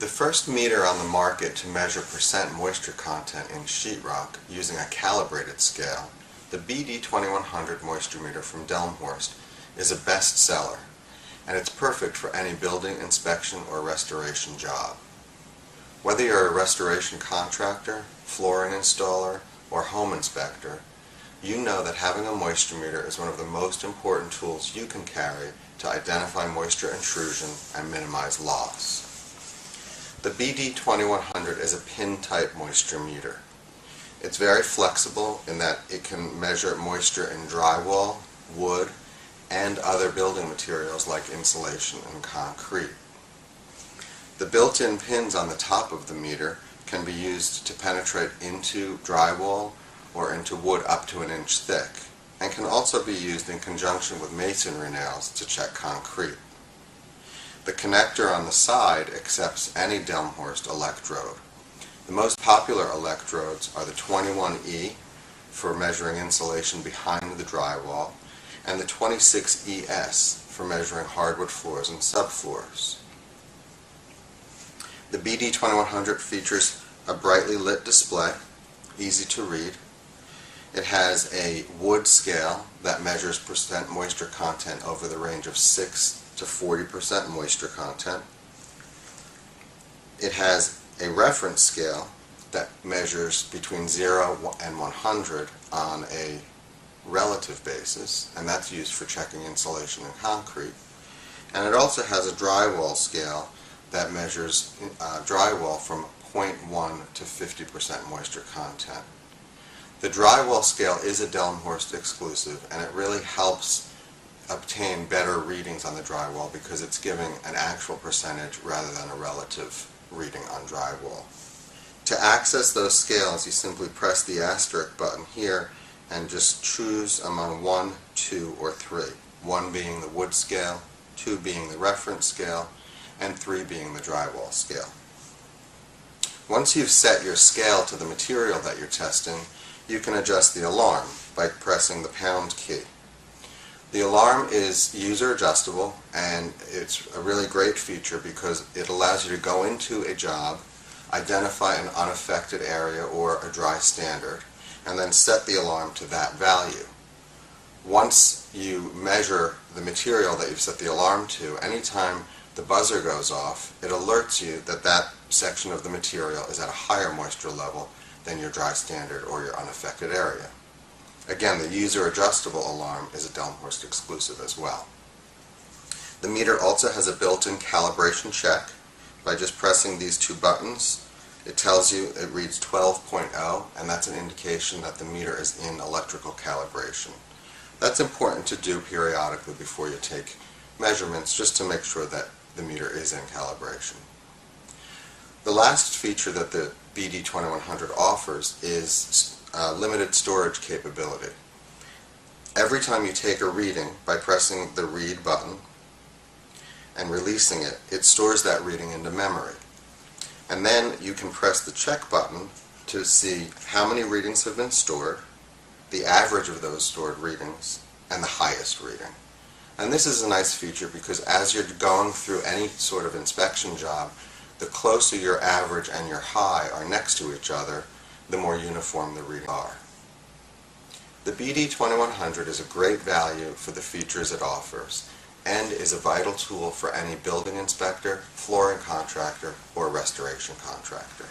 The first meter on the market to measure percent moisture content in sheetrock using a calibrated scale, the BD-2100 moisture meter from Delmhorst, is a bestseller, and it's perfect for any building inspection or restoration job. Whether you're a restoration contractor, flooring installer, or home inspector, you know that having a moisture meter is one of the most important tools you can carry to identify moisture intrusion and minimize loss. The BD-2100 is a pin-type moisture meter. It's very flexible in that it can measure moisture in drywall, wood, and other building materials like insulation and concrete. The built-in pins on the top of the meter can be used to penetrate into drywall or into wood up to 1 inch thick, and can also be used in conjunction with masonry nails to check concrete. The connector on the side accepts any Delmhorst electrode. The most popular electrodes are the 21E for measuring insulation behind the drywall, and the 26ES for measuring hardwood floors and subfloors. The BD-2100 features a brightly lit display, easy to read. It has a wood scale that measures percent moisture content over the range of 6 to 40% moisture content. It has a reference scale that measures between 0 and 100 on a relative basis, and that's used for checking insulation and concrete. And it also has a drywall scale that measures drywall from 0.1 to 50% moisture content. The drywall scale is a Delmhorst exclusive, and it really helps obtain better readings on the drywall because it's giving an actual percentage rather than a relative reading on drywall. To access those scales, you simply press the asterisk button here and just choose among 1, 2, or 3. 1 being the wood scale, 2 being the reference scale, and 3 being the drywall scale. Once you've set your scale to the material that you're testing, you can adjust the alarm by pressing the pound key. The alarm is user adjustable, and it's a really great feature because it allows you to go into a job, identify an unaffected area or a dry standard, and then set the alarm to that value. Once you measure the material that you've set the alarm to, anytime the buzzer goes off, it alerts you that that section of the material is at a higher moisture level than your dry standard or your unaffected area. Again, the user adjustable alarm is a Delmhorst exclusive as well. The meter also has a built-in calibration check. By just pressing these 2 buttons, it tells you it reads 12.0, and that's an indication that the meter is in electrical calibration. That's important to do periodically before you take measurements, just to make sure that the meter is in calibration. The last feature that the BD-2100 offers is limited storage capability. Every time you take a reading by pressing the read button and releasing it, it stores that reading into memory. And then you can press the check button to see how many readings have been stored, the average of those stored readings, and the highest reading. And this is a nice feature because as you're going through any sort of inspection job, the closer your average and your high are next to each other, the more uniform the readings are. The BD-2100 is a great value for the features it offers, and is a vital tool for any building inspector, flooring contractor, or restoration contractor.